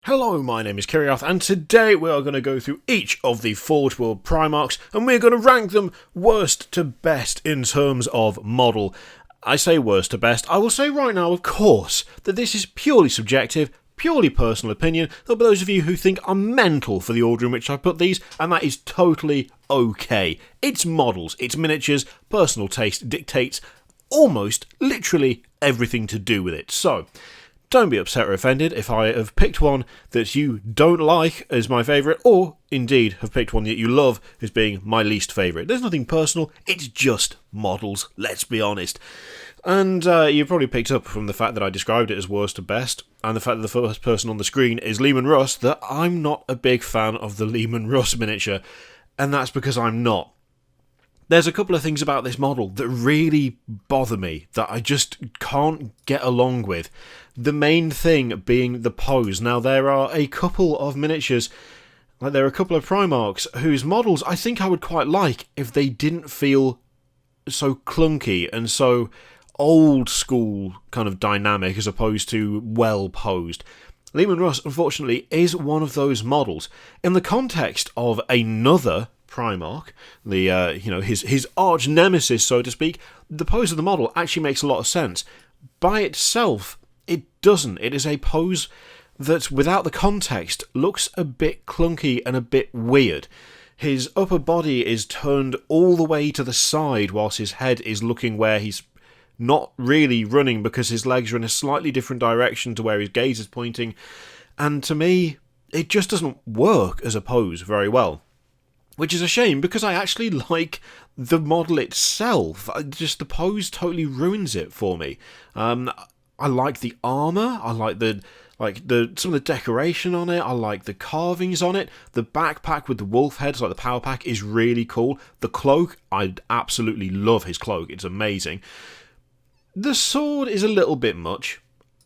Hello, my name is Kiriath, and today we are going to go through each of the Forge World Primarchs, and we're going to rank them worst to best in terms of model. I say worst to best. I will say right now, of course, that this is purely subjective, purely personal opinion. There'll be those of you who think I'm mental for the order in which I put these, and that is totally okay. It's models, it's miniatures, personal taste dictates almost literally everything to do with it. So, don't be upset or offended if I have picked one that you don't like as my favourite, or indeed have picked one that you love as being my least favourite. There's nothing personal, it's just models, let's be honest. And you probably picked up from the fact that I described it as worst to best, and the fact that the first person on the screen is Leman Russ, that I'm not a big fan of the Leman Russ miniature, and that's because I'm not. There's a couple of things about this model that really bother me, that I just can't get along with. The main thing being the pose. Now, there are a couple of miniatures, like there are a couple of Primarchs, whose models I think I would quite like if they didn't feel so clunky and so old school kind of dynamic as opposed to well posed. Leman Russ, unfortunately, is one of those models. In the context of another Primarch, his arch nemesis, so to speak, the pose of the model actually makes a lot of sense. By itself, it doesn't. It is a pose that, without the context, looks a bit clunky and a bit weird. His upper body is turned all the way to the side whilst his head is looking where he's not really running because his legs are in a slightly different direction to where his gaze is pointing. And to me, it just doesn't work as a pose very well. Which is a shame, because I actually like the model itself. Just the pose totally ruins it for me. I like the armour, I like some of the decoration on it, I like the carvings on it. The backpack with the wolf heads, like the power pack, is really cool. The cloak, I absolutely love his cloak, it's amazing. The sword is a little bit much,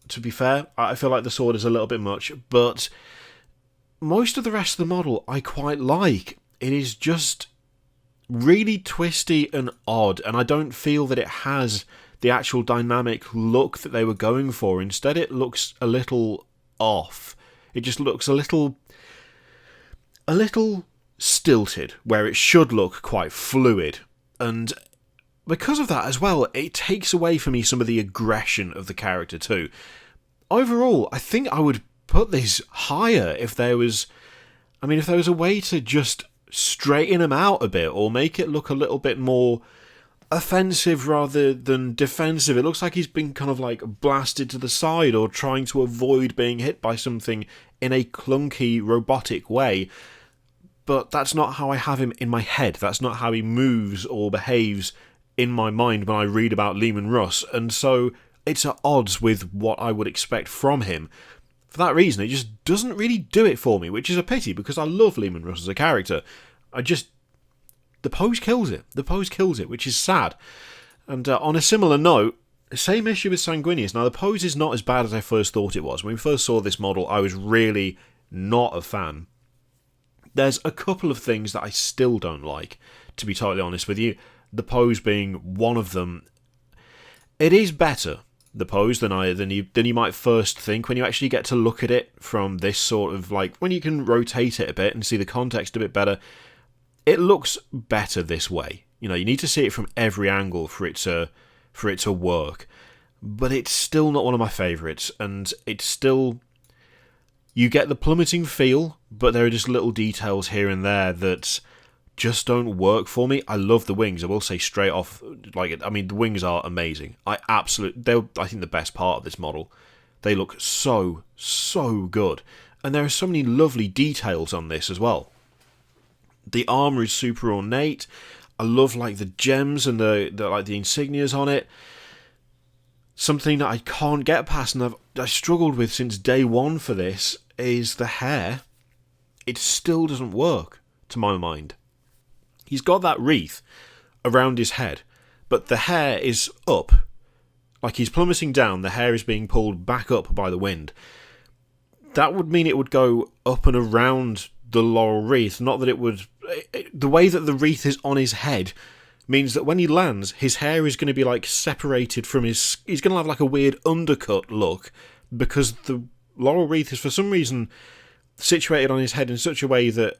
to be fair. I feel like the sword is a little bit much, but most of the rest of the model I quite like. It is just really twisty and odd, and I don't feel that it has the actual dynamic look that they were going for. Instead, it looks a little off. It just looks a little stilted, where it should look quite fluid. And because of that as well, it takes away from me some of the aggression of the character too. Overall, I think I would put this higher if there was a way to just straighten him out a bit, or make it look a little bit more offensive rather than defensive. It looks like he's been kind of like blasted to the side, or trying to avoid being hit by something in a clunky, robotic way. But that's not how I have him in my head. That's not how he moves or behaves in my mind when I read about Leman Russ, and so it's at odds with what I would expect from him. For that reason, it just doesn't really do it for me, which is a pity, because I love Leman Russ as a character. The pose kills it. The pose kills it, which is sad. And on a similar note, same issue with Sanguinis. Now, the pose is not as bad as I first thought it was. When we first saw this model, I was really not a fan. There's a couple of things that I still don't like, to be totally honest with you. The pose being one of them. It is better, the pose, than you might first think when you actually get to look at it from this sort of, like, when you can rotate it a bit and see the context a bit better. It looks better this way. You know, you need to see it from every angle for it to work. But it's still not one of my favourites, and it's still, you get the plummeting feel, but there are just little details here and there that just don't work for me. I love the wings. I will say straight off, the wings are amazing. They're, I think, the best part of this model. They look so good. And there are so many lovely details on this as well. The armour is super ornate. I love, the gems and the insignias on it. Something that I can't get past, and I struggled with since day one for this, is the hair. It still doesn't work, to my mind. He's got that wreath around his head, but the hair is up. Like he's plummeting down, the hair is being pulled back up by the wind. That would mean it would go up and around the laurel wreath, not that it would... The way that the wreath is on his head means that when he lands, his hair is going to be, separated from his... He's going to have, a weird undercut look, because the laurel wreath is for some reason situated on his head in such a way that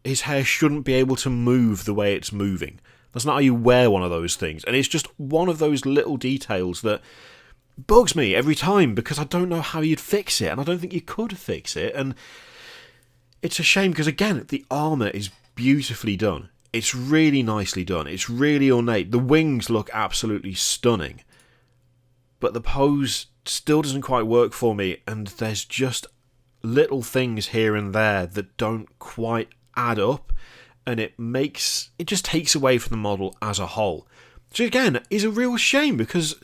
his hair shouldn't be able to move the way it's moving. That's not how you wear one of those things. And it's just one of those little details that bugs me every time, because I don't know how you'd fix it, and I don't think you could fix it. And it's a shame, because again, the armour is beautifully done. It's really nicely done. It's really ornate. The wings look absolutely stunning. But the pose still doesn't quite work for me, and there's just little things here and there that don't quite add up, and it just takes away from the model as a whole. Which again is a real shame, because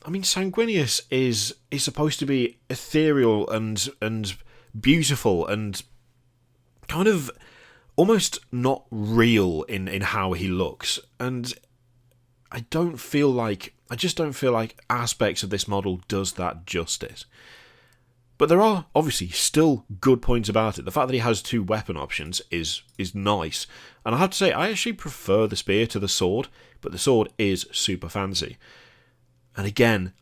I mean, Sanguinis is supposed to be ethereal and beautiful and kind of almost not real in how he looks, and I just don't feel like aspects of this model does that justice. But there are obviously still good points about it. The fact that he has 2 weapon options is nice, and I have to say I actually prefer the spear to the sword, but the sword is super fancy. And again,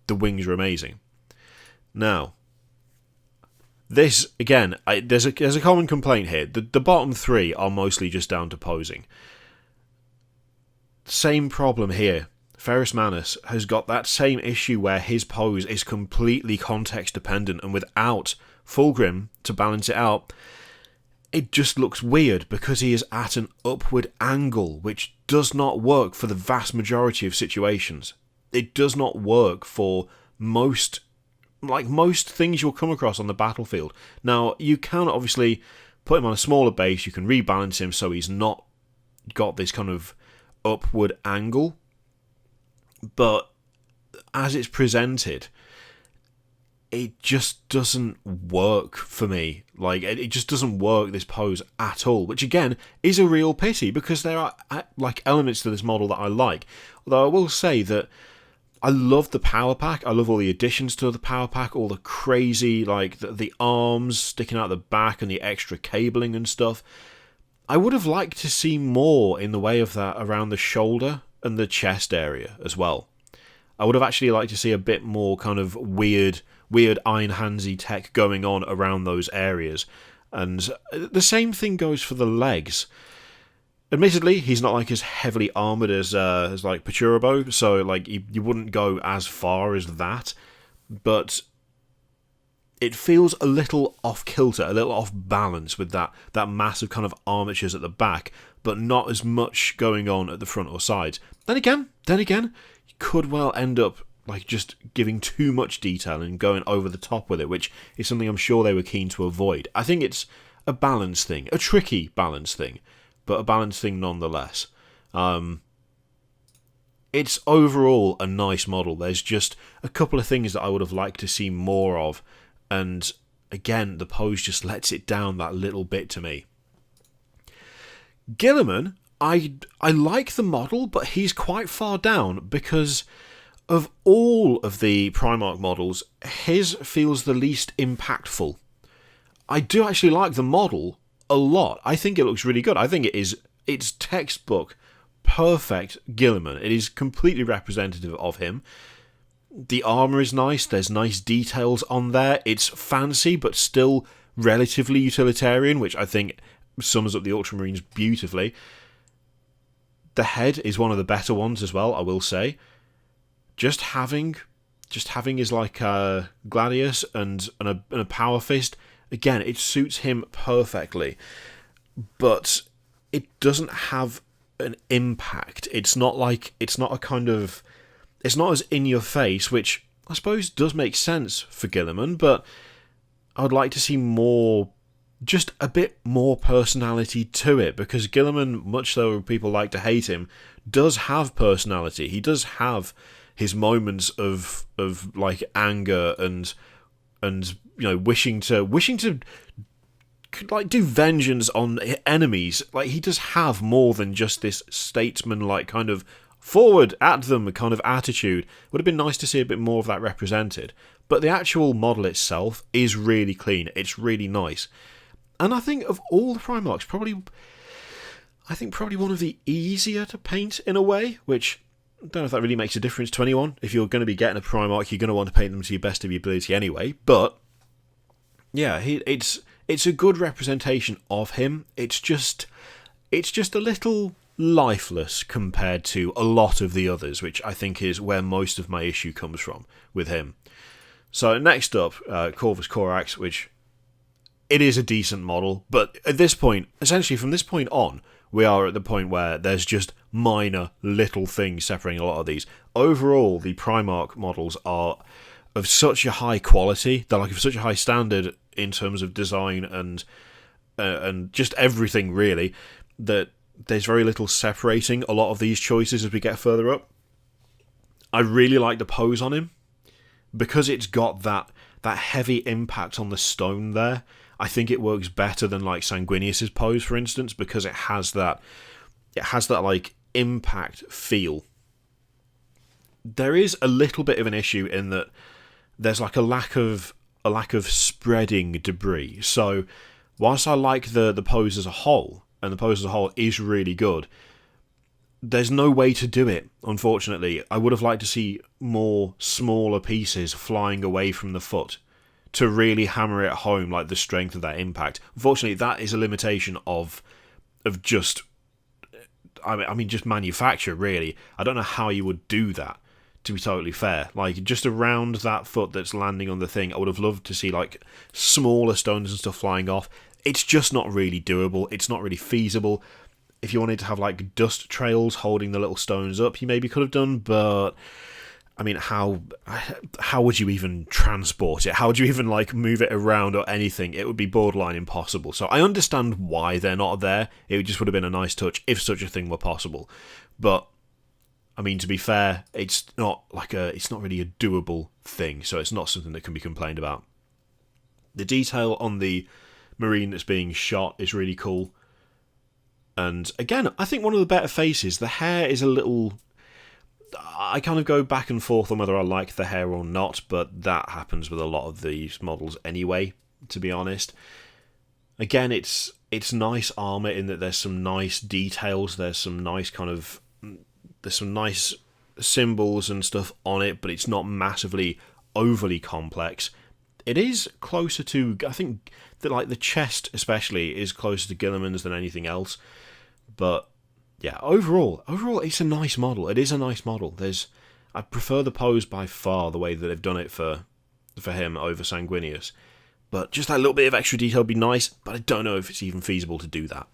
the wings are amazing. Now, this, again, there's a common complaint here. The bottom 3 are mostly just down to posing. Same problem here. Ferrus Manus has got that same issue where his pose is completely context dependent, and without Fulgrim to balance it out, it just looks weird because he is at an upward angle, which does not work for the vast majority of situations. It does not work for most things you'll come across on the battlefield. Now, you can obviously put him on a smaller base, you can rebalance him so he's not got this kind of upward angle, but as it's presented, it just doesn't work for me. Like, it just doesn't work, this pose, at all, which again is a real pity, because there are elements to this model that I like. Although I will say that I love the power pack. I love all the additions to the power pack, all the crazy, the arms sticking out the back and the extra cabling and stuff. I would have liked to see more in the way of that around the shoulder and the chest area as well. I would have actually liked to see a bit more kind of weird Iron Handsy tech going on around those areas. And the same thing goes for the legs. Admittedly, he's not as heavily armoured as Pachurabo, so you wouldn't go as far as that, but it feels a little off kilter, a little off balance with that massive kind of armatures at the back, but not as much going on at the front or sides. Then again, you could well end up just giving too much detail and going over the top with it, which is something I'm sure they were keen to avoid. I think it's a balance thing, a tricky balance thing, but a balance thing nonetheless. It's overall a nice model. There's just a couple of things that I would have liked to see more of, and again, the pose just lets it down that little bit to me. Gilman, I like the model, but he's quite far down, because of all of the Primarch models, his feels the least impactful. I do actually like the model a lot. I think it looks really good. I think it's textbook perfect Gilman. It is completely representative of him. The armour is nice. There's nice details on there. It's fancy, but still relatively utilitarian, which I think sums up the Ultramarines beautifully. The head is one of the better ones as well, I will say. Just having his Gladius and a Power Fist, again, it suits him perfectly. But it doesn't have an impact. It's not as in your face, which I suppose does make sense for Gilliman, but I would like to see more, just a bit more personality to it, because Gilliman, much though people like to hate him, does have personality. He does have his moments of anger and wishing to do vengeance on enemies. He does have more than just this statesman kind of forward at them kind of attitude. Would have been nice to see a bit more of that represented. But the actual model itself is really clean. It's really nice. And I think of all the Primarchs, probably one of the easier to paint in a way, which I don't know if that really makes a difference to anyone. If you're going to be getting a Primarch, you're going to want to paint them to your best of your ability anyway. But yeah, it's a good representation of him. It's just a little lifeless compared to a lot of the others, which I think is where most of my issue comes from with him. So next up, Corvus Corax, which it is a decent model, but at this point, essentially from this point on, we are at the point where there's just minor little things separating a lot of these. Overall, the Primarch models are of such a high quality, they're like of such a high standard in terms of design and just everything really, that there's very little separating a lot of these choices as we get further up. I really like the pose on him, because it's got that heavy impact on the stone there. I think it works better than like Sanguinis' pose, for instance, because it has that like impact feel. There is a little bit of an issue in that there's like a lack of spreading debris. So whilst I like the pose as a whole, and the pose as a whole is really good, there's no way to do it, unfortunately. I would have liked to see more smaller pieces flying away from the foot to really hammer it home, like the strength of that impact. Unfortunately, that is a limitation of just, I mean, just manufacture, really. I don't know how you would do that, to be totally fair. Like, just around that foot that's landing on the thing, I would have loved to see, like, smaller stones and stuff flying off. It's just not really doable. It's not really feasible. If you wanted to have, like, dust trails holding the little stones up, you maybe could have done, but I mean, how would you even transport it? How would you even, like, move it around or anything? It would be borderline impossible. So I understand why they're not there. It just would have been a nice touch if such a thing were possible. But, I mean, to be fair, it's not really a doable thing, so it's not something that can be complained about. The detail on the Marine that's being shot is really cool. And, again, I think one of the better faces, the hair is a little... I kind of go back and forth on whether I like the hair or not, but that happens with a lot of these models anyway, to be honest. Again, it's nice armour in that there's some nice details, there's some nice symbols and stuff on it, but it's not massively overly complex. It is closer to, I think, that like the chest especially is closer to Gilman's than anything else, but yeah, overall, it's a nice model. It is a nice model. I prefer the pose by far, the way that they've done it for him over Sanguinius. But just that little bit of extra detail would be nice, but I don't know if it's even feasible to do that.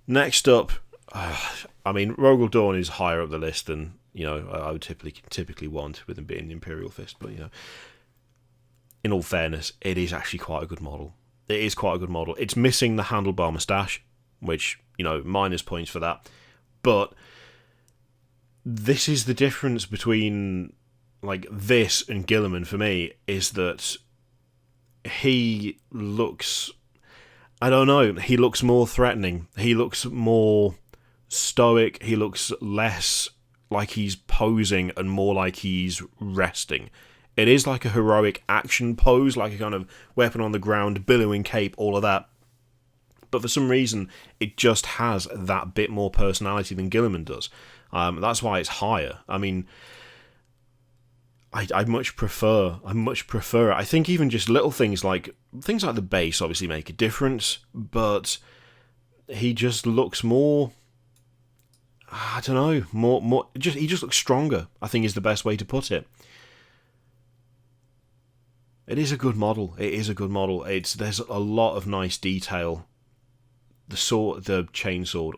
Next up, I mean, Rogel Dawn is higher up the list than, I would typically want with him being the Imperial Fist, but, in all fairness, it is actually quite a good model. It is quite a good model. It's missing the handlebar moustache, which, minus points for that. But this is the difference between, like, this and Gilman for me, is that he looks... I don't know, he looks more threatening. He looks more stoic. He looks less like he's posing and more like he's resting. It is like a heroic action pose, like a kind of weapon on the ground, billowing cape, all of that. But for some reason, it just has that bit more personality than Gilman does. That's why it's higher. I mean, I much prefer it. I think even just little things like the base obviously make a difference, but he just looks more... I don't know, he just looks stronger, I think is the best way to put it. It is a good model. There's a lot of nice detail. The chainsword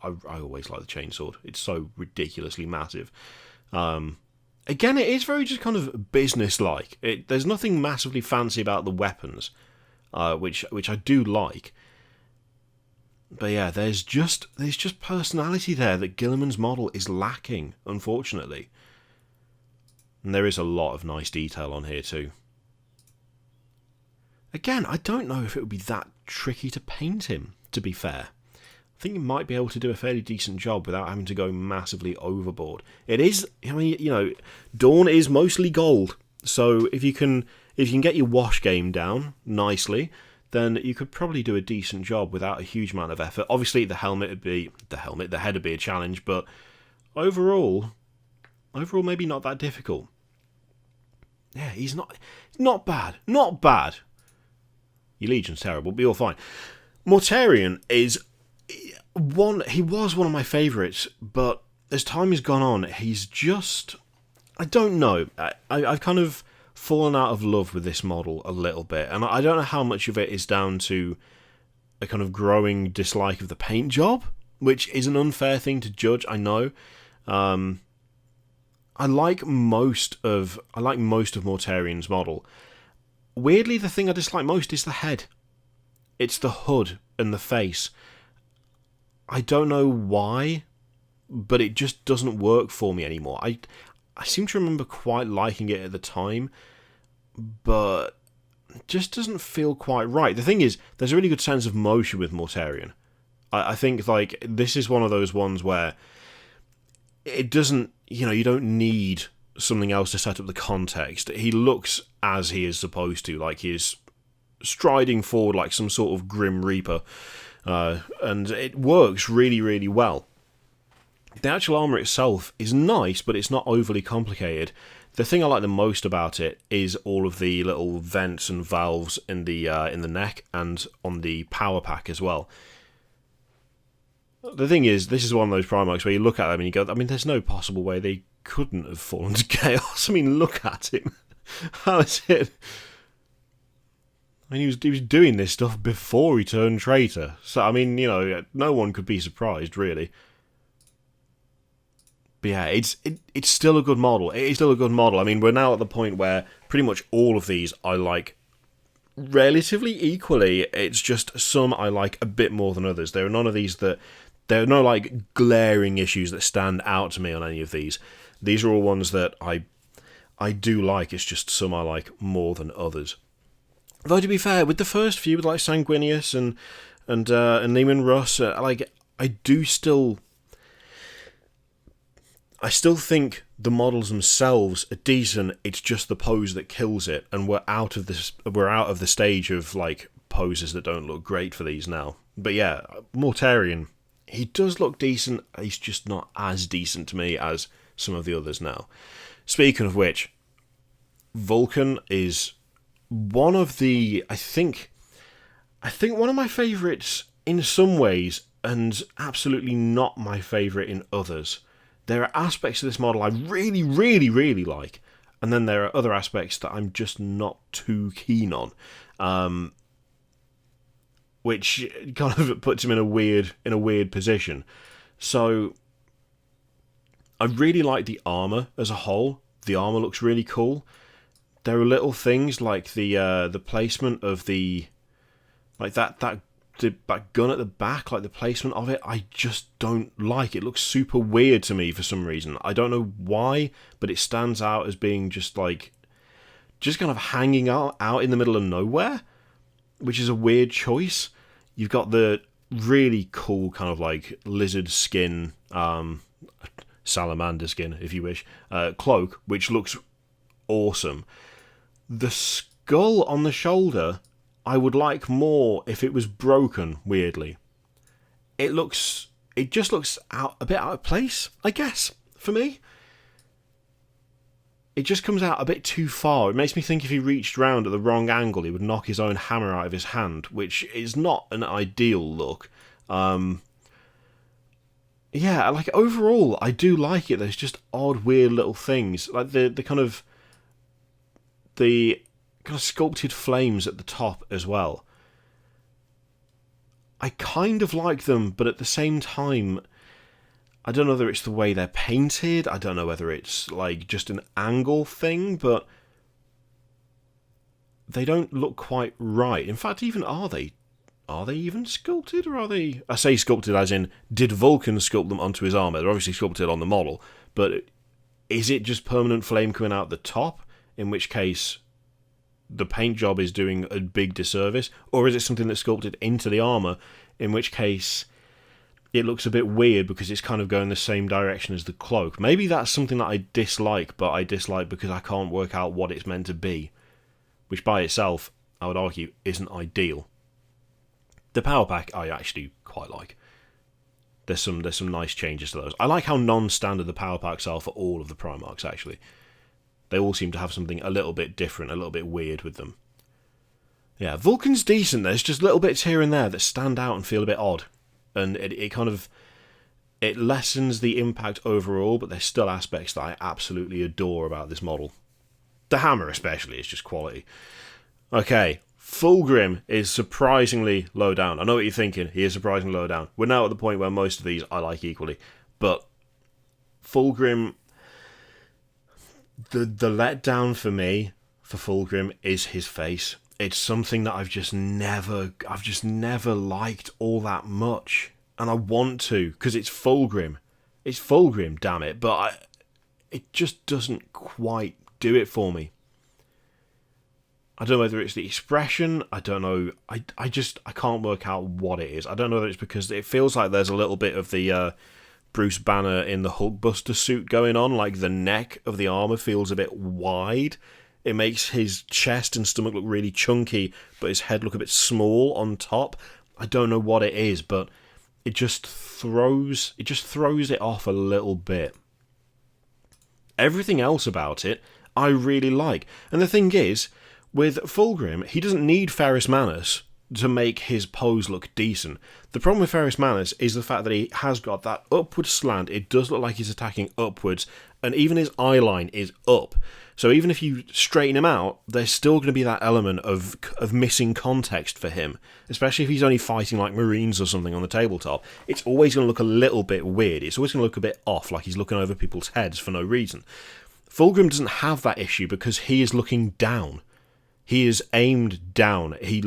I always like the chainsword. It's so ridiculously massive. Again, it is very just kind of business-like. There's nothing massively fancy about the weapons, which I do like. But yeah, there's just personality there that Gilman's model is lacking, unfortunately. And there is a lot of nice detail on here too. Again, I don't know if it would be that tricky to paint him, to be fair. I think you might be able to do a fairly decent job without having to go massively overboard. It is, I mean, Dawn is mostly gold, so if you can get your wash game down nicely, then you could probably do a decent job without a huge amount of effort. Obviously, the head would be a challenge, but overall maybe not that difficult. Yeah, he's not bad. Your Legion's terrible, but you're fine. Mortarion is he was one of my favourites, but as time has gone on, he's just... I don't know. I've kind of fallen out of love with this model a little bit, and I don't know how much of it is down to a kind of growing dislike of the paint job, which is an unfair thing to judge, I know. I like most of Mortarion's model. Weirdly, the thing I dislike most is the head. It's the hood and the face. I don't know why, but it just doesn't work for me anymore. I seem to remember quite liking it at the time, but it just doesn't feel quite right. The thing is, there's a really good sense of motion with Mortarion. I think like this is one of those ones where it doesn't, you don't need something else to set up the context. He looks as he is supposed to, like he is striding forward like some sort of Grim Reaper, and it works really, really well. The actual armour itself is nice, but it's not overly complicated. The thing I like the most about it is all of the little vents and valves in the neck and on the power pack as well. The thing is, this is one of those Primarchs where you look at them and you go, I mean, there's no possible way they couldn't have fallen to chaos. I mean, look at him. How is it? I mean, he was doing this stuff before he turned traitor. So, I mean, no one could be surprised, really. But yeah, it's still a good model. It is still a good model. I mean, we're now at the point where pretty much all of these I like relatively equally. It's just some I like a bit more than others. There are none of these that... There are no, like, glaring issues that stand out to me on any of these. These are all ones that I do like. It's just some I like more than others. Though, to be fair, with the first few, with, like, Sanguinis and Neiman Russ, I still think the models themselves are decent. It's just the pose that kills it, and we're out of the stage of, like, poses that don't look great for these now. But yeah, Mortarion... He does look decent, he's just not as decent to me as some of the others now. Speaking of which, Vulcan is one of the, I think one of my favourites in some ways, and absolutely not my favourite in others. There are aspects of this model I really, really, really like, and then there are other aspects that I'm just not too keen on. Which kind of puts him in a weird position. So I really like the armour as a whole. The armour looks really cool. There are little things like the placement of the that gun at the back, like the placement of it, I just don't like. It looks super weird to me for some reason. I don't know why, but it stands out as being just kind of hanging out in the middle of nowhere, which is a weird choice. You've got the really cool kind of like lizard skin, salamander skin, if you wish, cloak, which looks awesome. The skull on the shoulder, I would like more if it was broken, weirdly. It just looks a bit out of place, I guess, for me. It just comes out a bit too far. It makes me think if he reached round at the wrong angle, he would knock his own hammer out of his hand, which is not an ideal look. Yeah, like, overall, I do like it. There's just odd, weird little things. Like, the kind of sculpted flames at the top as well. I kind of like them, but at the same time... I don't know whether it's the way they're painted, I don't know whether it's like just an angle thing, but they don't look quite right. In fact, even are they even sculpted, or are they... I say sculpted as in, did Vulcan sculpt them onto his armour? They're obviously sculpted on the model, but is it just permanent flame coming out the top, in which case the paint job is doing a big disservice, or is it something that's sculpted into the armour, in which case... it looks a bit weird because it's kind of going the same direction as the cloak. Maybe that's something that I dislike, but I dislike because I can't work out what it's meant to be. Which by itself, I would argue, isn't ideal. The power pack I actually quite like. There's some nice changes to those. I like how non-standard the power packs are for all of the Primarchs, actually. They all seem to have something a little bit different, a little bit weird with them. Yeah, Vulcan's decent. There's just little bits here and there that stand out and feel a bit odd. And it kind of... It lessens the impact overall, but there's still aspects that I absolutely adore about this model. The hammer especially is just quality. Okay, Fulgrim is surprisingly low down. I know what you're thinking. He is surprisingly low down. We're now at the point where most of these I like equally. But Fulgrim... The letdown for me, for Fulgrim, is his face. It's something that I've just never liked all that much. And I want to, because it's Fulgrim. It's Fulgrim, damn it. But it just doesn't quite do it for me. I don't know whether it's the expression. I don't know. I can't work out what it is. I don't know whether it's because it feels like there's a little bit of the Bruce Banner in the Hulkbuster suit going on. Like the neck of the armour feels a bit wide. It makes his chest and stomach look really chunky, but his head look a bit small on top. I don't know what it is, but it just throws it off a little bit. Everything else about it, I really like. And the thing is, with Fulgrim, he doesn't need Ferrus Manus to make his pose look decent. The problem with Ferrus Manus is the fact that he has got that upward slant. It does look like he's attacking upwards, and even his eye line is up. So even if you straighten him out, there's still going to be that element of missing context for him, especially if he's only fighting like Marines or something on the tabletop. It's always going to look a little bit weird. It's always going to look a bit off, like he's looking over people's heads for no reason. Fulgrim doesn't have that issue because he is looking down. He is aimed down. He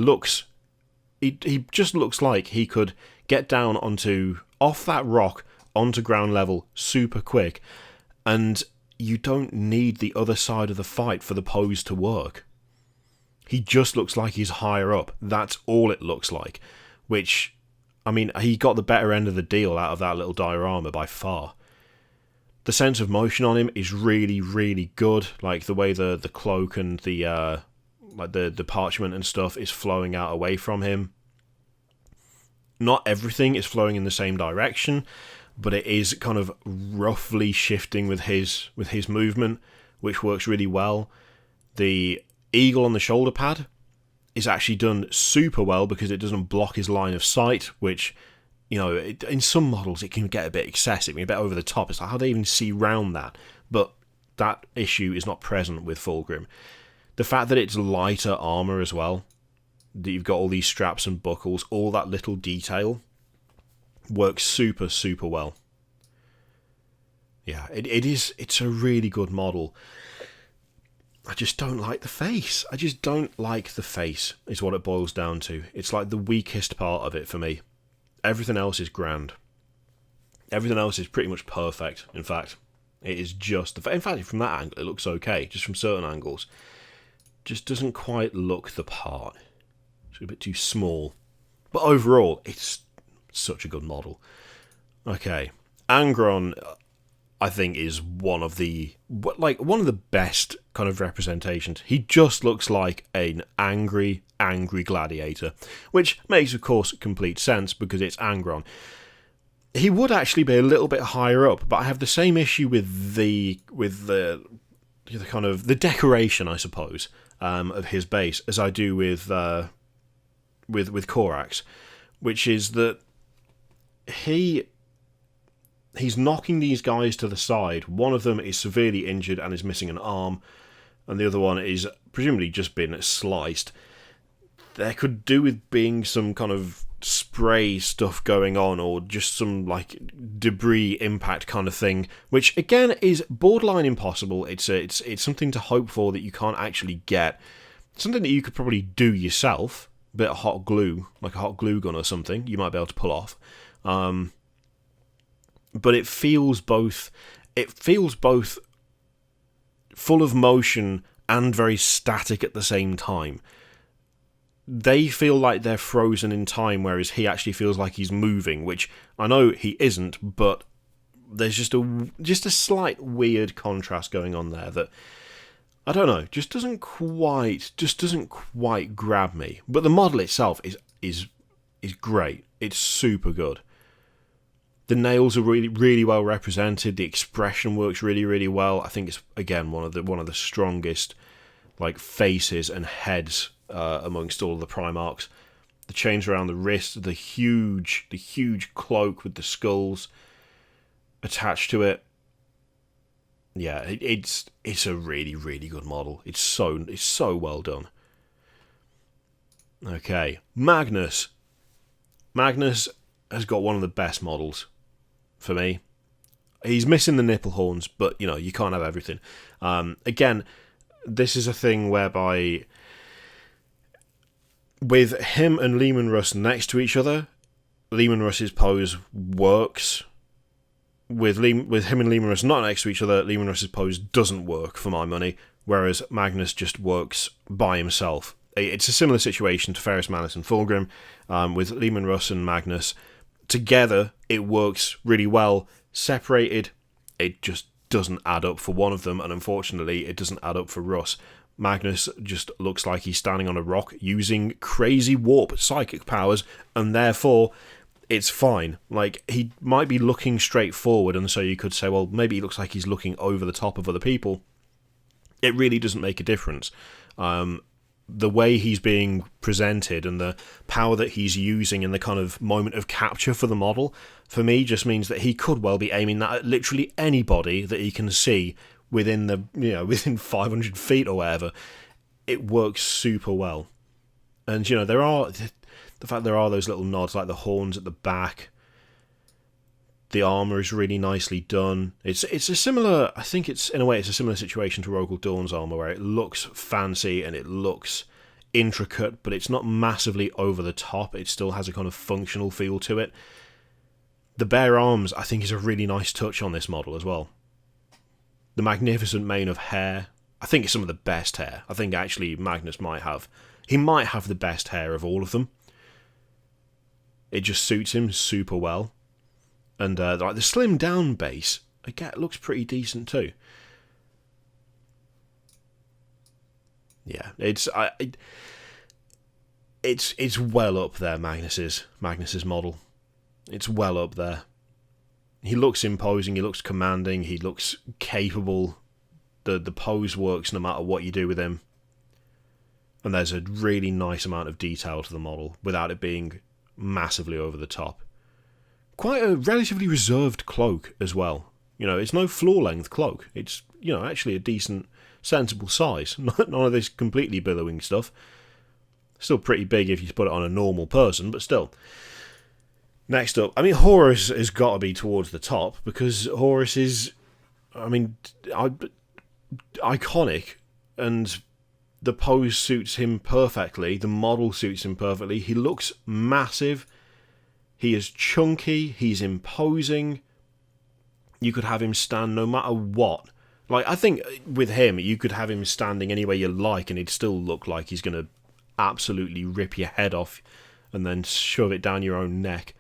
just looks like he could get down off that rock onto ground level super quick, and you don't need the other side of the fight for the pose to work. He just looks like he's higher up. That's all it looks like. Which, I mean, he got the better end of the deal out of that little diorama by far. The sense of motion on him is really, really good. Like the way the cloak and the parchment and stuff is flowing out away from him. Not everything is flowing in the same direction, but it is kind of roughly shifting with his movement, which works really well. The eagle on the shoulder pad is actually done super well because it doesn't block his line of sight, which, in some models it can get a bit excessive, a bit over the top. It's like, how do they even see round that? But that issue is not present with Fulgrim. The fact that it's lighter armour as well, that you've got all these straps and buckles, all that little detail, works super, super well. Yeah, it's a really good model. I just don't like the face. Is what it boils down to. It's like the weakest part of it for me. Everything else is grand. Everything else is pretty much perfect, in fact. It is just... In fact, from that angle, it looks okay, just from certain angles. Just doesn't quite look the part. It's a bit too small. But overall, it's such a good model. Okay. Angron, I think, is one of the best kind of representations. He just looks like an angry gladiator, which makes, of course, complete sense because it's Angron. He would actually be a little bit higher up, but I have the same issue with the kind of the decoration, I suppose, of his base as I do with Corax, which is that he's knocking these guys to the side. One of them is severely injured and is missing an arm, and the other one is presumably just been sliced. There could do with being some kind of spray stuff going on, or just some like debris impact kind of thing, which again is borderline impossible. It's something to hope for that you can't actually get. Something that you could probably do yourself. A bit of hot glue, like a hot glue gun or something, you might be able to pull off. But it feels both full of motion and very static at the same time. They feel like they're frozen in time, whereas he actually feels like he's moving, which I know he isn't, but there's just a slight weird contrast going on there that, I don't know, just doesn't quite grab me. But the model itself is great. It's super good. The nails are really, really well represented. The expression works really, really well. I think it's, again, one of the strongest like faces and heads amongst all of the Primarchs. The chains around the wrist, the huge cloak with the skulls attached to it. Yeah, it's a really, really good model. It's so well done. Okay, Magnus. Magnus has got one of the best models for me. He's missing the nipple horns, but you can't have everything. Again, this is a thing whereby with him and Leman Russ next to each other, Leman Russ's pose works. With him and Leman Russ not next to each other, Leman Russ's pose doesn't work for my money, whereas Magnus just works by himself. It's a similar situation to Ferrus Manus and Fulgrim. With Leman Russ and Magnus together, it works really well. Separated, it just doesn't add up for one of them, and unfortunately, it doesn't add up for Russ. Magnus just looks like he's standing on a rock using crazy warp psychic powers, and therefore it's fine. Like, he might be looking straight forward, and so you could say, well, maybe he looks like he's looking over the top of other people. It really doesn't make a difference. The way he's being presented and the power that he's using in the kind of moment of capture for the model, for me, just means that he could well be aiming that at literally anybody that he can see within within 500 feet or whatever. It works super well. And, there are those little nods, like the horns at the back. The armour is really nicely done. It's a similar, I think it's, in a way, it's a similar situation to Rogel Dawn's armour, where it looks fancy and it looks intricate, but it's not massively over the top. It still has a kind of functional feel to it. The bare arms, I think, is a really nice touch on this model as well. The magnificent mane of hair, I think it's some of the best hair. I think actually Magnus might have the best hair of all of them. It just suits him super well. And like the slim down base, again, looks pretty decent too. Yeah, it's well up there. Magnus's model, it's well up there. He looks imposing. He looks commanding. He looks capable. The pose works no matter what you do with him. And there's a really nice amount of detail to the model without it being massively over the top. Quite a relatively reserved cloak as well. It's no floor-length cloak. It's, actually a decent, sensible size. None of this completely billowing stuff. Still pretty big if you put it on a normal person, but still. Next up, Horace has got to be towards the top, because Horace is, iconic, and the pose suits him perfectly. The model suits him perfectly. He looks massive. He is chunky, he's imposing. You could have him stand no matter what. Like, I think with him, you could have him standing anywhere you like and he'd still look like he's going to absolutely rip your head off and then shove it down your own neck.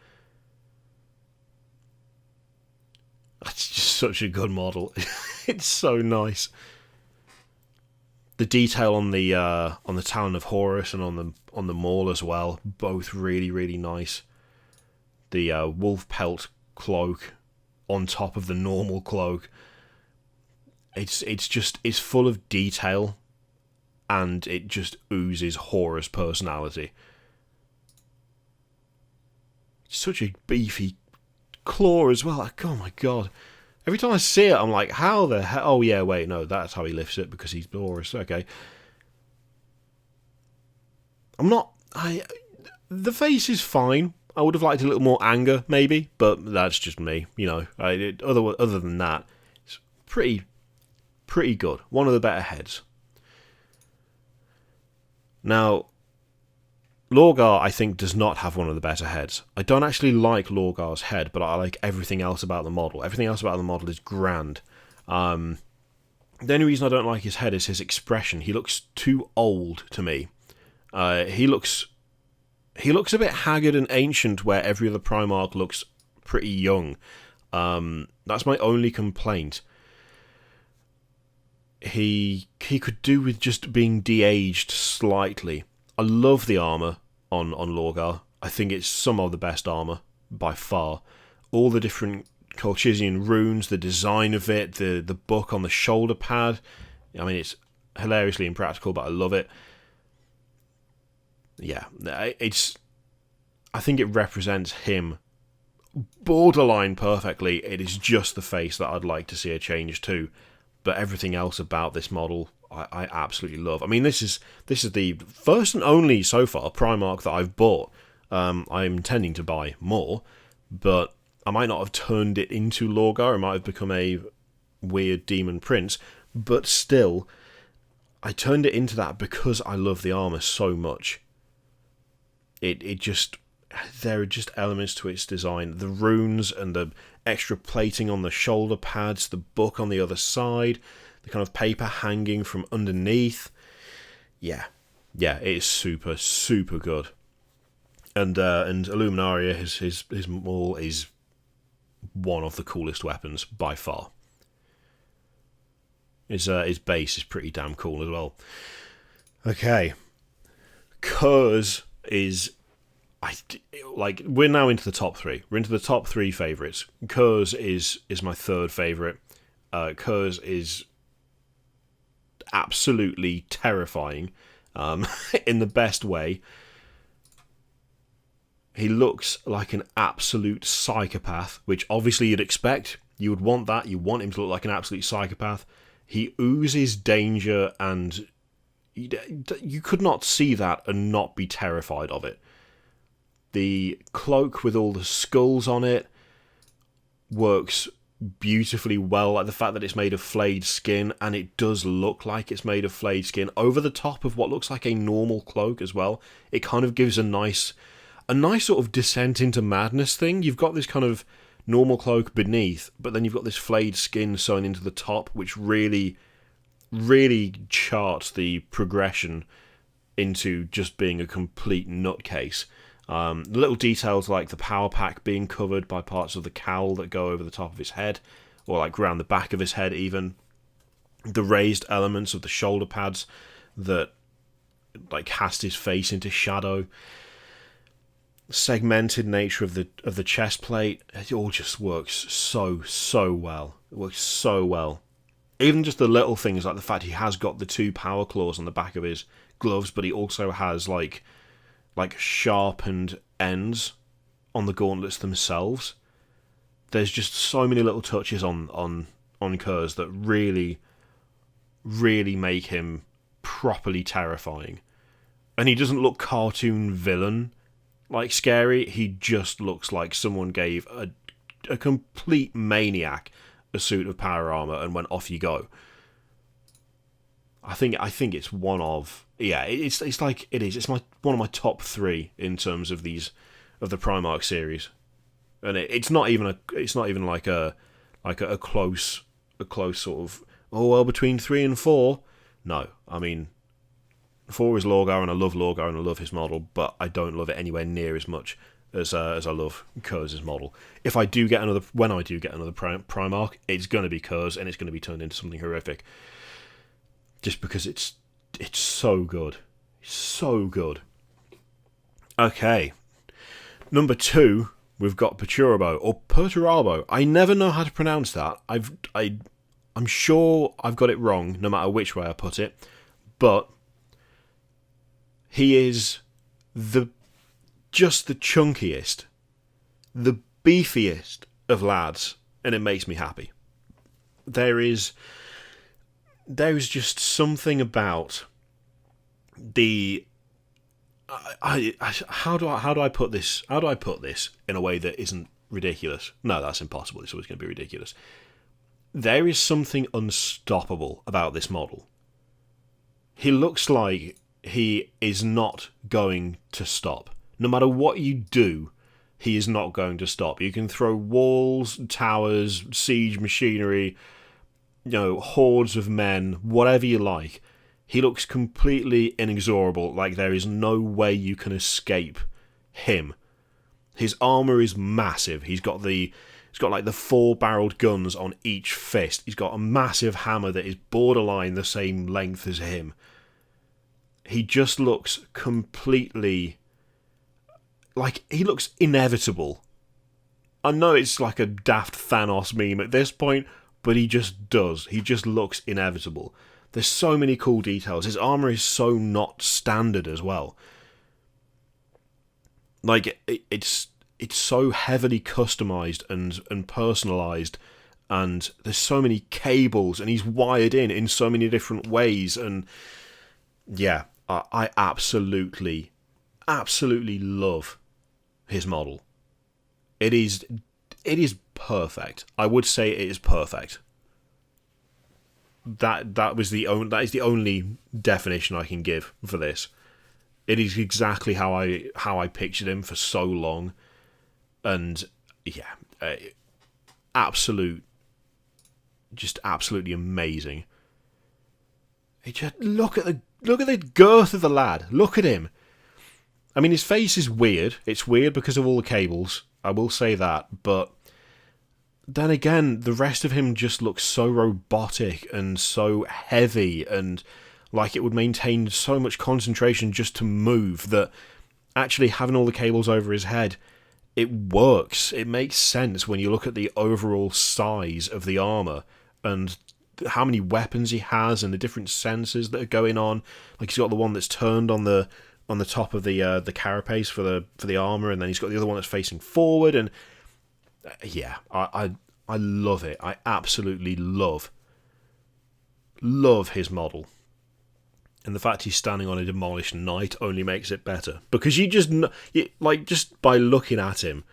That's just such a good model. It's so nice. The detail on the talon of Horace and on the maul as well, both really, really nice. The wolf pelt cloak on top of the normal cloak. It's full of detail, and it just oozes Horace personality. Such a beefy claw as well. Like, oh my god! Every time I see it, I'm like, how the hell? Oh yeah, wait, no, that's how he lifts it because he's Horace. Okay. The face is fine. I would have liked a little more anger, maybe, but that's just me, Other than that, it's pretty good. One of the better heads. Now, Lorgar, I think, does not have one of the better heads. I don't actually like Lorgar's head, but I like everything else about the model. Everything else about the model is grand. The only reason I don't like his head is his expression. He looks too old to me. He looks a bit haggard and ancient, where every other Primarch looks pretty young. That's my only complaint. He could do with just being de-aged slightly. I love the armour on Lorgar. I think it's some of the best armour, by far. All the different Colchizian runes, the design of it, the book on the shoulder pad. It's hilariously impractical, but I love it. yeah, I think it represents him borderline perfectly. It is just the face that I'd like to see a change to, but everything else about this model I absolutely love. I mean, this is the first and only so far Primarch that I've bought. I'm intending to buy more, but I might not have turned it into Lorgar. It might have become a weird demon prince, but still, I turned it into that because I love the armor so much. It just, there are just elements to its design. The runes and the extra plating on the shoulder pads, the book on the other side, the kind of paper hanging from underneath. Yeah, it is super, super good. And Illuminaria, his maul is one of the coolest weapons by far. His base is pretty damn cool as well. Okay, Curse is, we're now into the top three. We're into the top three favourites. Curse is my third favourite. Curse is absolutely terrifying, in the best way. He looks like an absolute psychopath, which obviously you'd expect. You would want that. You want him to look like an absolute psychopath. He oozes danger, and you could not see that and not be terrified of it. The cloak with all the skulls on it works beautifully well. Like the fact that it's made of flayed skin, and it does look like it's made of flayed skin over the top of what looks like a normal cloak as well. It kind of gives a nice sort of descent into madness thing. You've got this kind of normal cloak beneath, but then you've got this flayed skin sewn into the top, which really, really charts the progression into just being a complete nutcase. Little details like the power pack being covered by parts of the cowl that go over the top of his head, or like around the back of his head even. The raised elements of the shoulder pads that like cast his face into shadow. Segmented nature of the chest plate, it all just works so well. It works so well. Even just the little things like the fact he has got the two power claws on the back of his gloves, but he also has like sharpened ends on the gauntlets themselves. There's just so many little touches on Kurz that really, really make him properly terrifying. And he doesn't look cartoon villain like scary. He just looks like someone gave a complete maniac a suit of power armor and went, off you go. I think it's one of, yeah, it's like it is. It's one of my top three in terms of the Primarch series, and it's not even like a close sort of, oh well, between 3 and 4. No, I mean 4 is Lorgar, and I love Lorgar and I love his model, but I don't love it anywhere near as much as I love Kurz's model. When I do get another Primarch, it's going to be Kurz, and it's going to be turned into something horrific. Just because it's so good. It's so good. Okay. Number 2, we've got Perturabo, or Perturabo. I never know how to pronounce that. I'm sure I've got it wrong, no matter which way I put it. But he is just the chunkiest, the beefiest of lads, and it makes me happy. There is just something about the how do I put this in a way that isn't ridiculous? No, that's impossible. It's always going to be ridiculous. There is something unstoppable about this model. He looks like he is not going to stop. No matter what you do, he is not going to stop. You can throw walls, towers, siege machinery, hordes of men, whatever you like. He looks completely inexorable, like there is no way you can escape him. His armour is massive. He's got like the 4-barreled guns on each fist. He's got a massive hammer that is borderline the same length as him. He just looks completely, like, he looks inevitable. I know it's like a daft Thanos meme at this point, but he just does. He just looks inevitable. There's so many cool details. His armour is so not standard as well. Like, it's so heavily customized and personalized, and there's so many cables, and he's wired in so many different ways, and yeah, I absolutely love his model. It is perfect. I would say it is perfect. That is the only definition I can give for this. It is exactly how I pictured him for so long, and yeah, absolutely amazing. Look at the girth of the lad. Look at him. I mean, his face is weird. It's weird because of all the cables. I will say that, but then again, the rest of him just looks so robotic and so heavy, and like it would maintain so much concentration just to move, that actually having all the cables over his head, it works. It makes sense when you look at the overall size of the armour and how many weapons he has and the different sensors that are going on. Like, he's got the one that's turned on the top of the carapace for the armour, and then he's got the other one that's facing forward, and yeah, I love it. I absolutely love his model. And the fact he's standing on a demolished knight only makes it better. Because just by looking at him,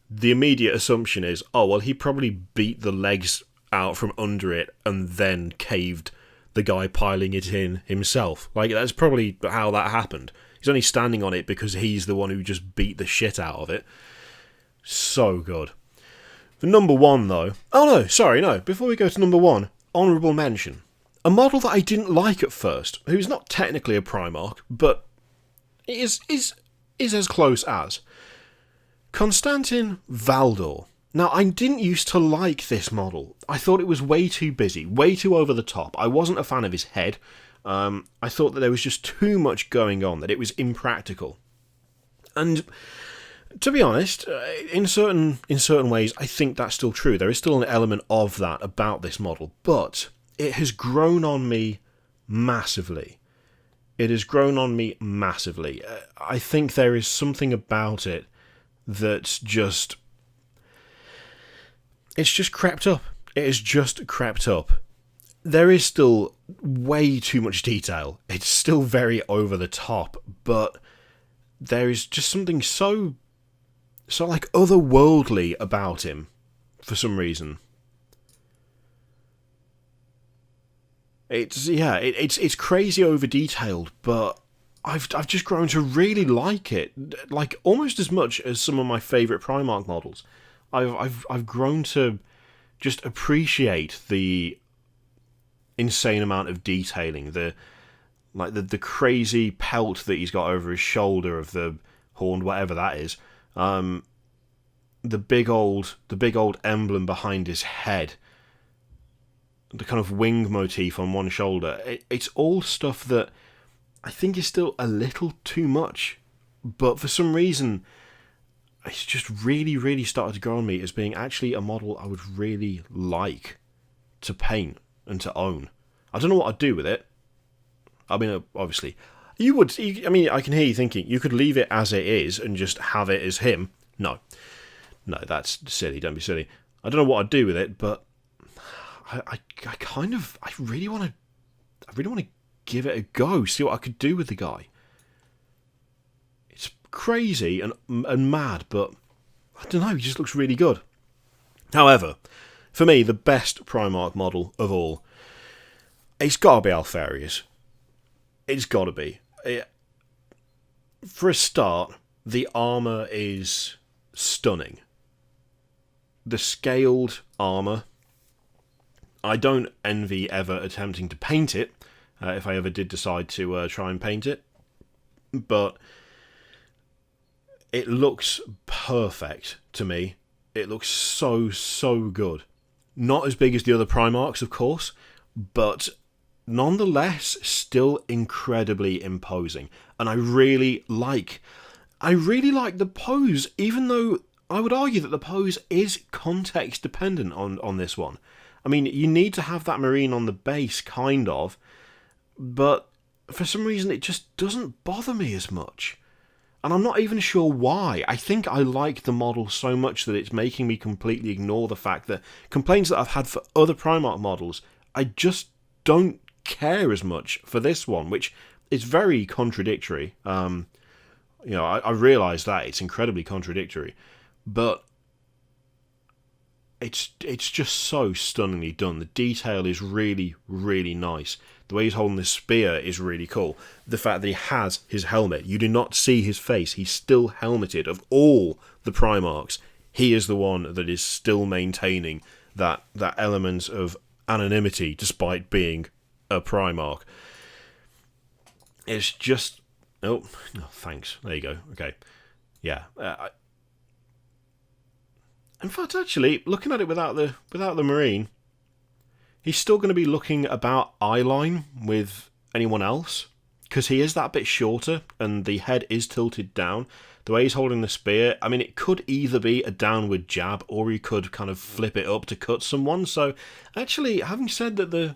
the immediate assumption is, oh, well, he probably beat the legs out from under it and then caved the guy piling it in himself. Like, that's probably how that happened. He's only standing on it because he's the one who just beat the shit out of it. So good. For number one, though... Oh, no, sorry, no. Before we go to number one, honourable mention. A model that I didn't like at first, who's not technically a Primarch, but is as close as. Constantin Valdor. Now, I didn't used to like this model. I thought it was way too busy, way too over the top. I wasn't a fan of his head. I thought that there was just too much going on, that it was impractical. And to be honest, in certain ways, I think that's still true. There is still an element of that about this model, but it has grown on me massively. It has grown on me massively. I think there is something about it that's just... It's just crept up. It has just crept up. There is still way too much detail. It's still very over the top, but there is just something so like otherworldly about him for some reason. It's crazy over detailed, but I've just grown to really like it, like almost as much as some of my favourite Primarch models. I've grown to just appreciate the insane amount of detailing, the crazy pelt that he's got over his shoulder of the horned whatever that is, the big old emblem behind his head, the kind of wing motif on one shoulder. It's all stuff that I think is still a little too much, but for some reason it's just really, really started to grow on me as being actually a model I would really like to paint and to own. I don't know what I'd do with it. I mean, obviously, I mean, I can hear you thinking, you could leave it as it is and just have it as him. No, that's silly, don't be silly. I don't know what I'd do with it, but I really want to give it a go, see what I could do with the guy. It's crazy and mad, but I don't know, he just looks really good. However, for me, the best Primarch model of all, it's got to be Alfarius. It's got to be. For a start, the armour is stunning. The scaled armour, I don't envy ever attempting to paint it, if I ever did decide to try and paint it, but it looks perfect to me. It looks so good. Not as big as the other Primarchs, of course, but nonetheless still incredibly imposing. And I really like the pose, even though I would argue that the pose is context dependent on this one. I mean, you need to have that marine on the base, kind of, but for some reason it just doesn't bother me as much. And I'm not even sure why. I think I like the model so much that it's making me completely ignore the fact that complaints that I've had for other Primarch models, I just don't care as much for this one, which is very contradictory. I realise that it's incredibly contradictory, but it's just so stunningly done. The detail is really, really nice. The way he's holding the spear is really cool. The fact that he has his helmet, you do not see his face. He's still helmeted. Of all the Primarchs, he is the one that is still maintaining that element of anonymity despite being a Primarch. It's just... Oh, thanks. There you go. Okay. Yeah. In fact, actually, looking at it without the Marine, he's still going to be looking about eye line with anyone else, because he is that bit shorter, and the head is tilted down. The way he's holding the spear, I mean, it could either be a downward jab, or he could kind of flip it up to cut someone. So, actually, having said it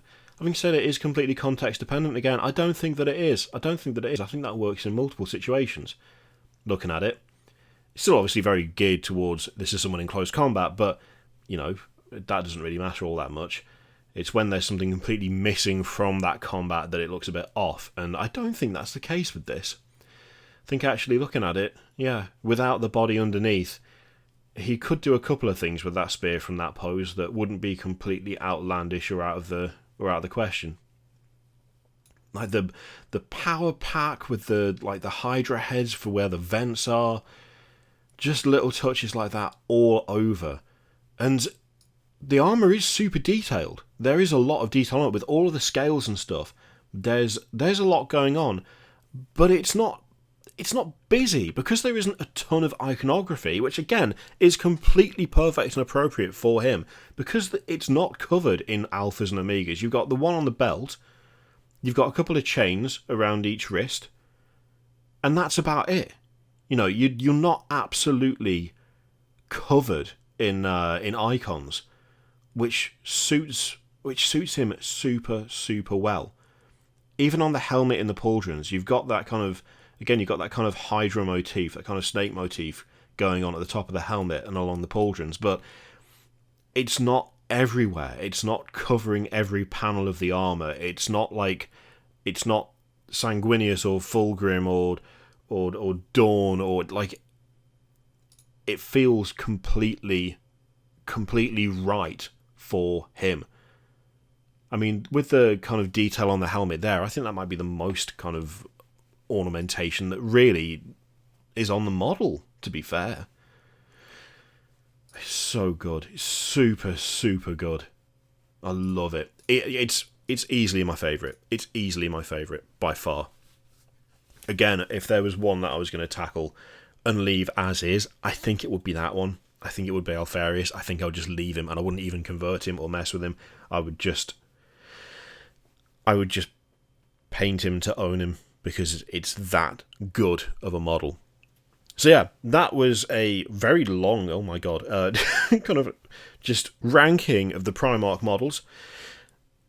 is completely context dependent again, I don't think that it is. I think that works in multiple situations. Looking at it, it's still obviously very geared towards this is someone in close combat, but that doesn't really matter all that much. It's when there's something completely missing from that combat that it looks a bit off, and I don't think that's the case with this. I think actually looking at it, without the body underneath, he could do a couple of things with that spear from that pose that wouldn't be completely outlandish or out of the question. Like the power pack with the Hydra heads for where the vents are, just little touches like that all over. And the armour is super detailed. There is a lot of detail on it with all of the scales and stuff. There's a lot going on, but it's not busy because there isn't a ton of iconography, which again is completely perfect and appropriate for him because it's not covered in alphas and omegas. You've got the one on the belt, you've got a couple of chains around each wrist, and that's about it. You're not absolutely covered in icons, which suits him super, super well. Even on the helmet and the pauldrons, you've got that kind of Hydra motif, that kind of snake motif going on at the top of the helmet and along the pauldrons, but it's not everywhere. It's not covering every panel of the armour. It's not Sanguinis or Fulgrim or Dawn, or it feels completely right for him. I mean, with the kind of detail on the helmet there, I think that might be the most kind of ornamentation that really is on the model, to be fair. It's so good. It's super, super good. I love it. It's easily my favourite. It's easily my favourite, by far. Again, if there was one that I was going to tackle and leave as is, I think it would be that one. I think it would be Alfarius. I think I would just leave him and I wouldn't even convert him or mess with him. I would just paint him to own him because it's that good of a model. So yeah, that was a very long, oh my god, kind of just ranking of the Primarch models.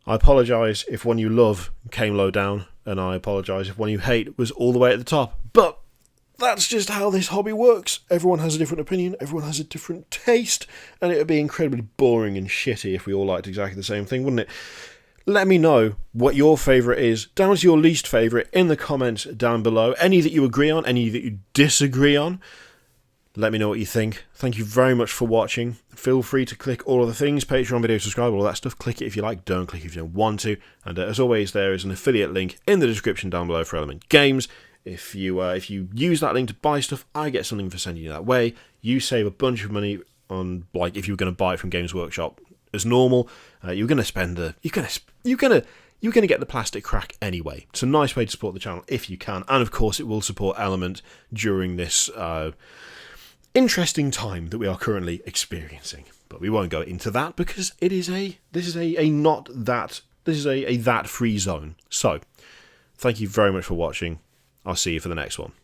I apologise if one you love came low down, and I apologise if one you hate was all the way at the top. But that's just how this hobby works. Everyone has a different opinion, everyone has a different taste, and it would be incredibly boring and shitty if we all liked exactly the same thing, wouldn't it? Let me know what your favourite is, down to your least favourite, in the comments down below. Any that you agree on, any that you disagree on. Let me know what you think. Thank you very much for watching. Feel free to click all of the things, Patreon, video, subscribe, all that stuff. Click it if you like, don't click if you don't want to. And as always, there is an affiliate link in the description down below for Element Games. If you use that link to buy stuff, I get something for sending you that way. You save a bunch of money on, like, if you were going to buy it from Games Workshop as normal. You're going to spend you're going to get the plastic crack anyway. It's a nice way to support the channel if you can, and of course it will support Element during this interesting time that we are currently experiencing. But we won't go into that because this is a that free zone. So thank you very much for watching. I'll see you for the next one.